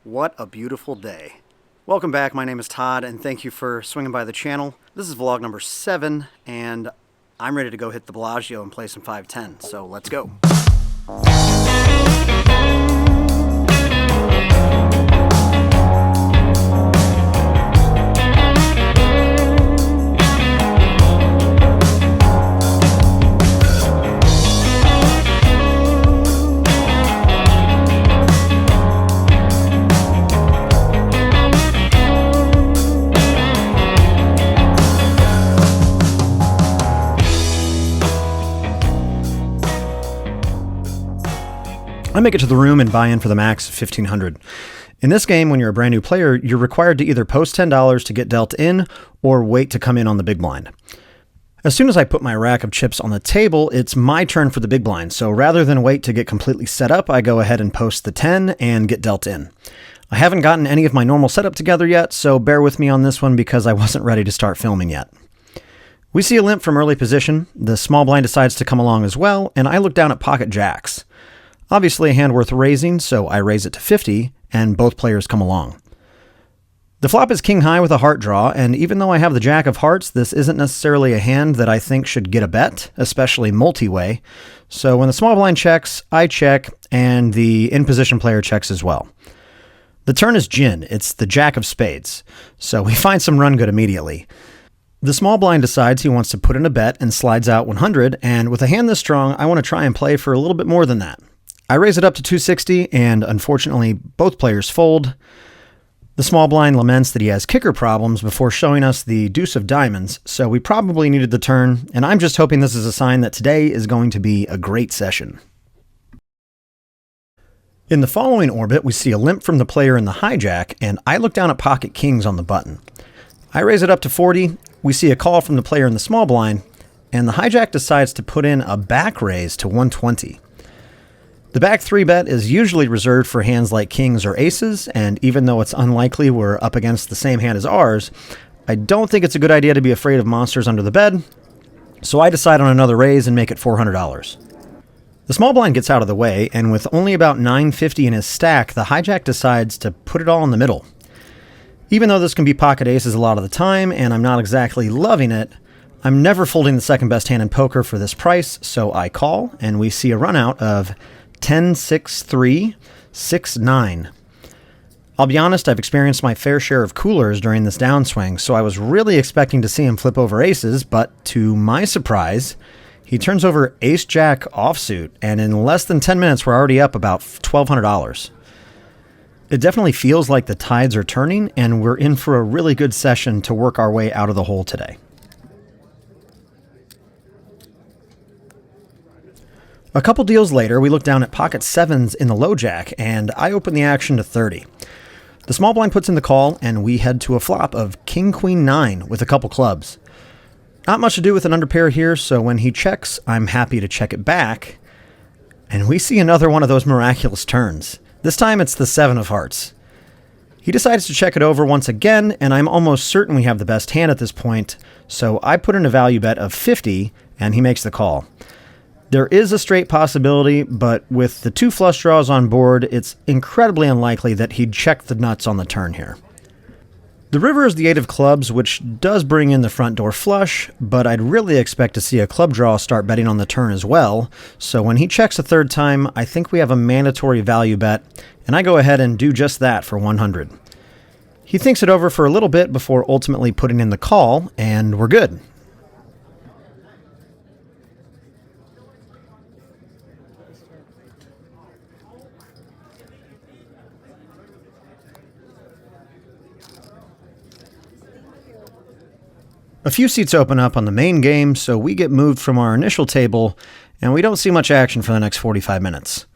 What a beautiful day. Welcome back, my name is Todd, and thank you for swinging by the channel. This is vlog number 7, and I'm ready to go hit the Bellagio and play some 510, so let's go. I make it to the room and buy in for the max of $1,500. In this game, when you're a brand new player, you're required to either post $10 to get dealt in or wait to come in on the big blind. As soon as I put my rack of chips on the table, it's my turn for the big blind, so rather than wait to get completely set up, I go ahead and post the 10 and get dealt in. I haven't gotten any of my normal setup together yet, so bear with me on this one because I wasn't ready to start filming yet. We see a limp from early position, the small blind decides to come along as well, and I look down at pocket jacks. Obviously a hand worth raising, so I raise it to 50, and both players come along. The flop is king high with a heart draw, and even though I have the jack of hearts, this isn't necessarily a hand that I think should get a bet, especially multi-way. So when the small blind checks, I check, and the in-position player checks as well. The turn is gin, it's the jack of spades, so we find some run good immediately. The small blind decides he wants to put in a bet and slides out 100, and with a hand this strong, I want to try and play for a little bit more than that. I raise it up to 260, and unfortunately, both players fold. The small blind laments that he has kicker problems before showing us the deuce of diamonds, so we probably needed the turn, and I'm just hoping this is a sign that today is going to be a great session. In the following orbit, we see a limp from the player in the hijack, and I look down at pocket kings on the button. I raise it up to 40, we see a call from the player in the small blind, and the hijack decides to put in a back raise to 120. The back 3-bet is usually reserved for hands like kings or aces, and even though it's unlikely we're up against the same hand as ours, I don't think it's a good idea to be afraid of monsters under the bed, so I decide on another raise and make it $400. The small blind gets out of the way, and with only about $950 in his stack, the hijack decides to put it all in the middle. Even though this can be pocket aces a lot of the time, and I'm not exactly loving it, I'm never folding the second best hand in poker for this price, so I call, and we see a run out of 10-6-3-6-9. I'll be honest, I've experienced my fair share of coolers during this downswing, so I was really expecting to see him flip over aces, but to my surprise, he turns over ace-jack offsuit, and in less than 10 minutes, we're already up about $1,200. It definitely feels like the tides are turning, and we're in for a really good session to work our way out of the hole today. A couple deals later, we look down at pocket 7s in the low jack, and I open the action to 30. The small blind puts in the call, and we head to a flop of king-queen 9 with a couple clubs. Not much to do with an underpair here, so when he checks, I'm happy to check it back. And we see another one of those miraculous turns. This time it's the 7 of hearts. He decides to check it over once again, and I'm almost certain we have the best hand at this point, so I put in a value bet of 50, and he makes the call. There is a straight possibility, but with the 2 flush draws on board, it's incredibly unlikely that he'd check the nuts on the turn here. The river is the 8 of clubs, which does bring in the front door flush, but I'd really expect to see a club draw start betting on the turn as well, so when he checks a third time, I think we have a mandatory value bet, and I go ahead and do just that for 100. He thinks it over for a little bit before ultimately putting in the call, and we're good. A few seats open up on the main game, so we get moved from our initial table, and we don't see much action for the next 45 minutes.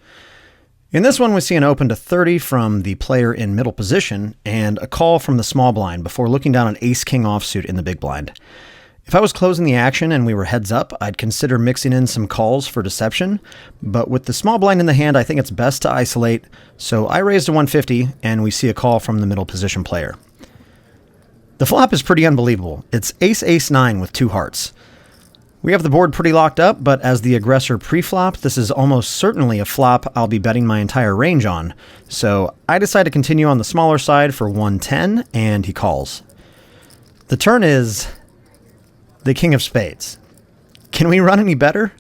In this one, we see an open to 30 from the player in middle position, and a call from the small blind before looking down an ace-king offsuit in the big blind. If I was closing the action and we were heads up, I'd consider mixing in some calls for deception, but with the small blind in the hand, I think it's best to isolate, so I raise to 150, and we see a call from the middle position player. The flop is pretty unbelievable. It's ace-ace-9 with 2 hearts. We have the board pretty locked up, but as the aggressor pre-flop, this is almost certainly a flop I'll be betting my entire range on. So I decide to continue on the smaller side for 110, and he calls. The turn is the king of spades. Can we run any better?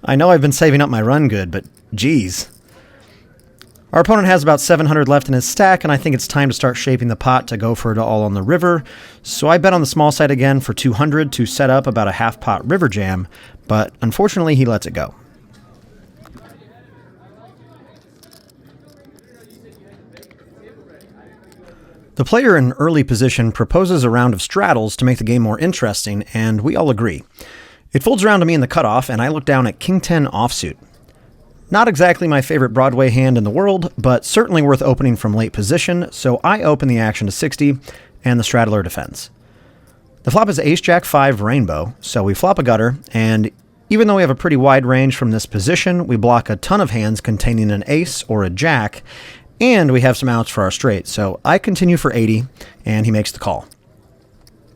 I know I've been saving up my run good, but geez. Our opponent has about 700 left in his stack, and I think it's time to start shaping the pot to go for it all on the river. So I bet on the small side again for 200 to set up about a half-pot river jam, but unfortunately he lets it go. The player in early position proposes a round of straddles to make the game more interesting, and we all agree. It folds around to me in the cutoff, and I look down at King 10 offsuit. Not exactly my favorite Broadway hand in the world, but certainly worth opening from late position, so I open the action to 60, and the straddler defends. The flop is Ace-Jack 5 rainbow, so we flop a gutter, and even though we have a pretty wide range from this position, we block a ton of hands containing an ace or a jack, and we have some outs for our straight, so I continue for 80, and he makes the call.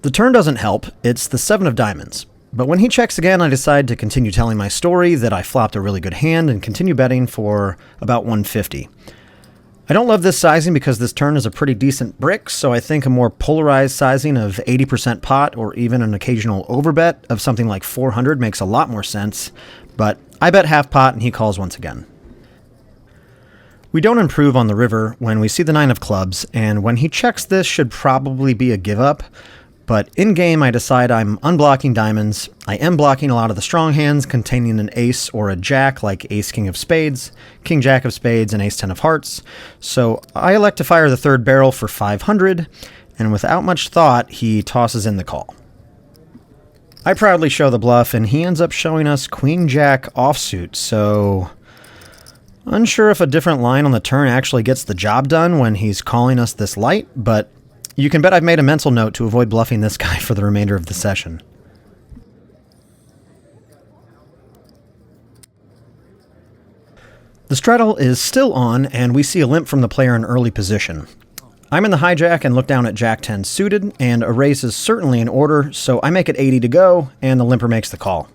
The turn doesn't help, it's the 7 of diamonds. But when he checks again, I decide to continue telling my story that I flopped a really good hand and continue betting for about 150. I don't love this sizing because this turn is a pretty decent brick, so I think a more polarized sizing of 80% pot or even an occasional overbet of something like 400 makes a lot more sense, but I bet half pot and he calls once again. We don't improve on the river when we see the 9 of clubs, and when he checks this should probably be a give up. But in-game, I decide I'm unblocking diamonds. I am blocking a lot of the strong hands containing an ace or a jack like ace-king of spades, king-jack of spades, and ace-10 of hearts. So I elect to fire the third barrel for 500, and without much thought, he tosses in the call. I proudly show the bluff, and he ends up showing us queen-jack offsuit, so unsure if a different line on the turn actually gets the job done when he's calling us this light, but you can bet I've made a mental note to avoid bluffing this guy for the remainder of the session. The straddle is still on, and we see a limp from the player in early position. I'm in the hijack and look down at Jack 10 suited, and a raise is certainly in order, so I make it 80 to go, and the limper makes the call.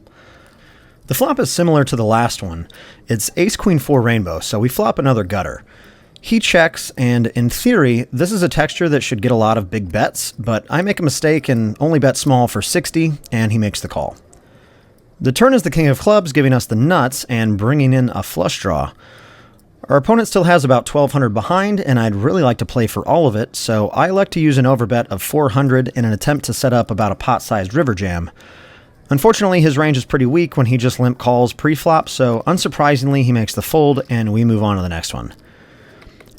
The flop is similar to the last one. It's ace-queen 4 rainbow, so we flop another gutter. He checks, and in theory, this is a texture that should get a lot of big bets, but I make a mistake and only bet small for 60, and he makes the call. The turn is the king of clubs, giving us the nuts and bringing in a flush draw. Our opponent still has about 1,200 behind, and I'd really like to play for all of it, so I elect to use an overbet of 400 in an attempt to set up about a pot-sized river jam. Unfortunately, his range is pretty weak when he just limp calls pre-flop, so unsurprisingly, he makes the fold, and we move on to the next one.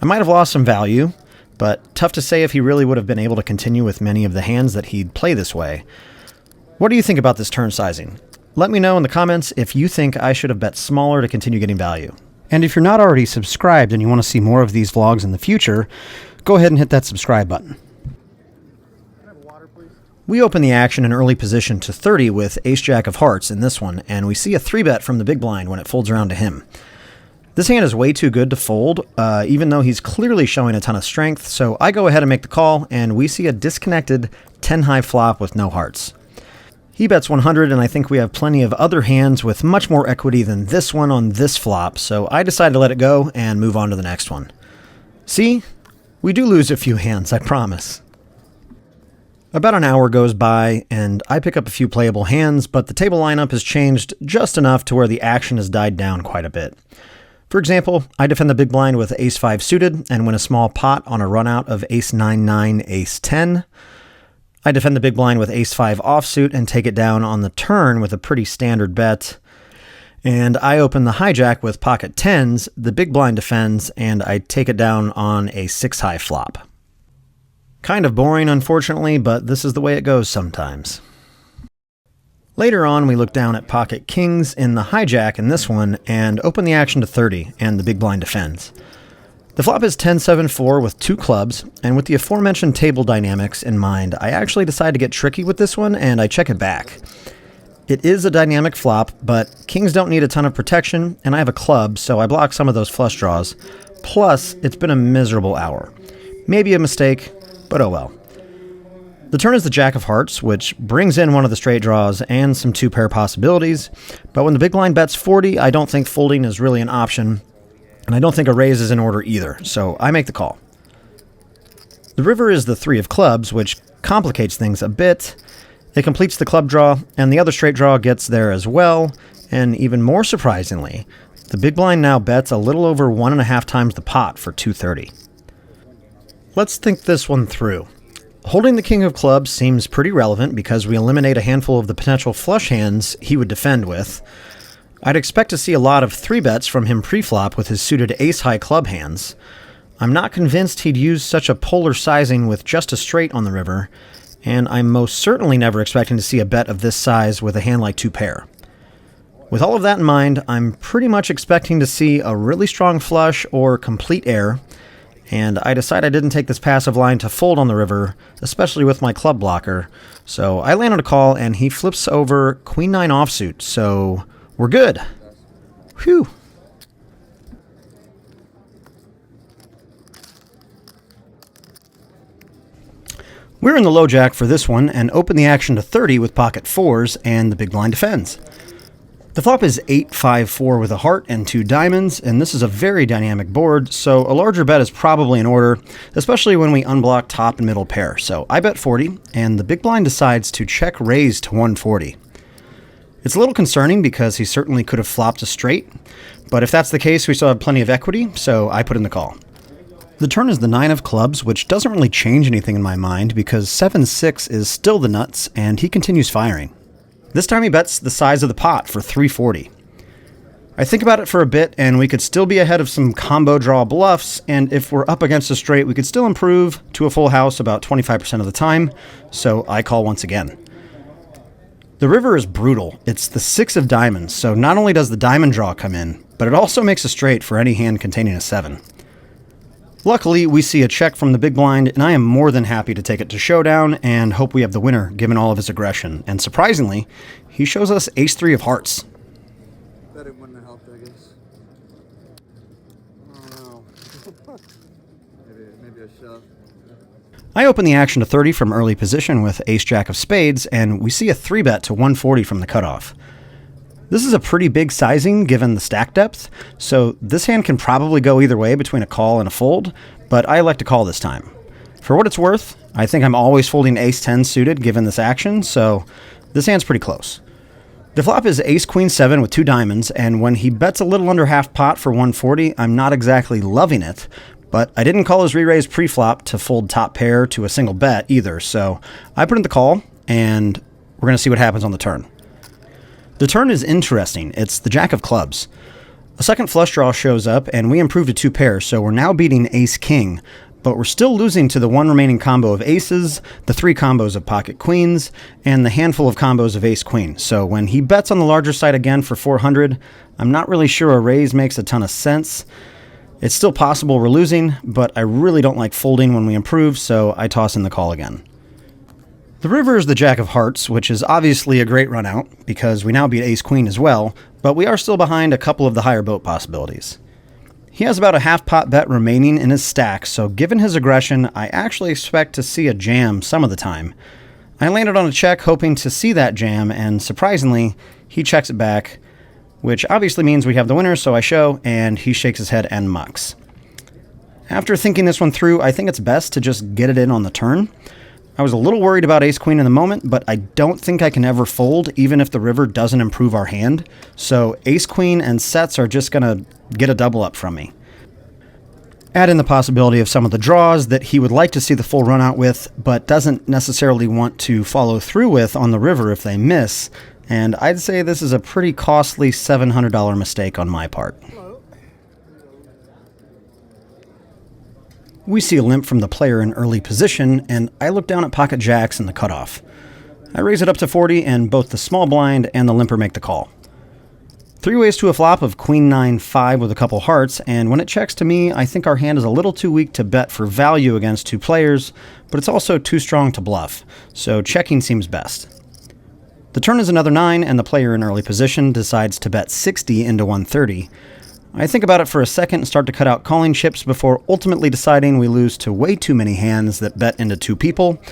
I might have lost some value, but tough to say if he really would have been able to continue with many of the hands that he'd play this way. What do you think about this turn sizing? Let me know in the comments if you think I should have bet smaller to continue getting value. And if you're not already subscribed and you want to see more of these vlogs in the future, go ahead and hit that subscribe button. We open the action in early position to 30 with ace-jack of hearts in this one, and we see a 3-bet from the big blind when it folds around to him. This hand is way too good to fold, even though he's clearly showing a ton of strength, so I go ahead and make the call, and we see a disconnected 10-high flop with no hearts. He bets 100, and I think we have plenty of other hands with much more equity than this one on this flop, so I decide to let it go and move on to the next one. See? We do lose a few hands, I promise. About an hour goes by, and I pick up a few playable hands, but the table lineup has changed just enough to where the action has died down quite a bit. For example, I defend the big blind with ace-5 suited and win a small pot on a runout of ace-9-9, ace-10. I defend the big blind with ace-5 offsuit and take it down on the turn with a pretty standard bet. And I open the hijack with pocket 10s, the big blind defends, and I take it down on a 6-high flop. Kind of boring, unfortunately, but this is the way it goes sometimes. Later on, we look down at pocket kings in the hijack in this one and open the action to 30, and the big blind defends. The flop is 10-7-4 with 2 clubs, and with the aforementioned table dynamics in mind, I actually decide to get tricky with this one, and I check it back. It is a dynamic flop, but kings don't need a ton of protection, and I have a club, so I block some of those flush draws. Plus, it's been a miserable hour. Maybe a mistake, but oh well. The turn is the Jack of Hearts, which brings in one of the straight draws and some two-pair possibilities, but when the big blind bets 40, I don't think folding is really an option, and I don't think a raise is in order either, so I make the call. The river is the 3 of clubs, which complicates things a bit. It completes the club draw, and the other straight draw gets there as well, and even more surprisingly, the big blind now bets a little over 1.5 times the pot for 230. Let's think this one through. Holding the king of clubs seems pretty relevant because we eliminate a handful of the potential flush hands he would defend with. I'd expect to see a lot of 3-bets from him pre-flop with his suited ace-high club hands. I'm not convinced he'd use such a polar sizing with just a straight on the river, and I'm most certainly never expecting to see a bet of this size with a hand like 2-pair. With all of that in mind, I'm pretty much expecting to see a really strong flush or complete air, and I decide I didn't take this passive line to fold on the river, especially with my club blocker, so I land on a call and he flips over Queen 9 offsuit, so we're good. Whew. We're in the low jack for this one and open the action to 30 with pocket 4s, and the big blind defends. The flop is 8-5-4 with a heart and 2 diamonds, and this is a very dynamic board, so a larger bet is probably in order, especially when we unblock top and middle pair. So I bet 40, and the big blind decides to check raise to 140. It's a little concerning because he certainly could have flopped a straight, but if that's the case, we still have plenty of equity, so I put in the call. The turn is the 9 of clubs, which doesn't really change anything in my mind because 7-6 is still the nuts, and he continues firing. This time he bets the size of the pot for 340. I think about it for a bit, and we could still be ahead of some combo draw bluffs, and if we're up against a straight, we could still improve to a full house about 25% of the time, so I call once again. The river is brutal. It's the 6 of diamonds, so not only does the diamond draw come in, but it also makes a straight for any hand containing a 7. Luckily, we see a check from the big blind, and I am more than happy to take it to showdown and hope we have the winner given all of his aggression. And surprisingly, he shows us ace-3 of hearts. That wouldn't have helped, I guess. Oh no. maybe a shove. I open the action to 30 from early position with ace-jack of spades, and we see a 3-bet to 140 from the cutoff. This is a pretty big sizing given the stack depth, so this hand can probably go either way between a call and a fold, but I elect to call this time. For what it's worth, I think I'm always folding ace-10 suited given this action, so this hand's pretty close. The flop is ace-queen 7 with 2 diamonds, and when he bets a little under half pot for 140, I'm not exactly loving it, but I didn't call his re-raise pre-flop to fold top pair to a single bet either, so I put in the call, and we're going to see what happens on the turn. The turn is interesting. It's the jack of clubs. A second flush draw shows up, and we improve to 2 pairs, so we're now beating ace-king, but we're still losing to the 1 remaining combo of aces, the 3 combos of pocket queens, and the handful of combos of ace-queen. So when he bets on the larger side again for 400, I'm not really sure a raise makes a ton of sense. It's still possible we're losing, but I really don't like folding when we improve, so I toss in the call again. The river is the jack of hearts, which is obviously a great run out, because we now beat ace-queen as well, but we are still behind a couple of the higher boat possibilities. He has about a half-pot bet remaining in his stack, so given his aggression, I actually expect to see a jam some of the time. I landed on a check hoping to see that jam, and surprisingly, he checks it back, which obviously means we have the winner, so I show, and he shakes his head and mucks. After thinking this one through, I think it's best to just get it in on the turn. I was a little worried about ace-queen in the moment, but I don't think I can ever fold, even if the river doesn't improve our hand. So ace-queen and sets are just going to get a double up from me. Add in the possibility of some of the draws that he would like to see the full run out with, but doesn't necessarily want to follow through with on the river if they miss, and I'd say this is a pretty costly $700 mistake on my part. We see a limp from the player in early position, and I look down at pocket jacks in the cutoff. I raise it up to 40, and both the small blind and the limper make the call. 3 ways to a flop of queen 9-5 with a couple hearts, and when it checks to me, I think our hand is a little too weak to bet for value against 2 players, but it's also too strong to bluff, so checking seems best. The turn is another 9, and the player in early position decides to bet 60 into 130. I think about it for a second and start to cut out calling chips before ultimately deciding we lose to way too many hands that bet into 2 people,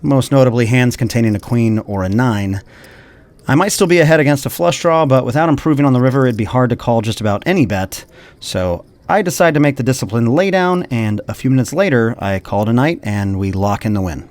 most notably hands containing a queen or a 9. I might still be ahead against a flush draw, but without improving on the river, it'd be hard to call just about any bet. So I decide to make the disciplined laydown, and a few minutes later, I call it a night, and we lock in the win.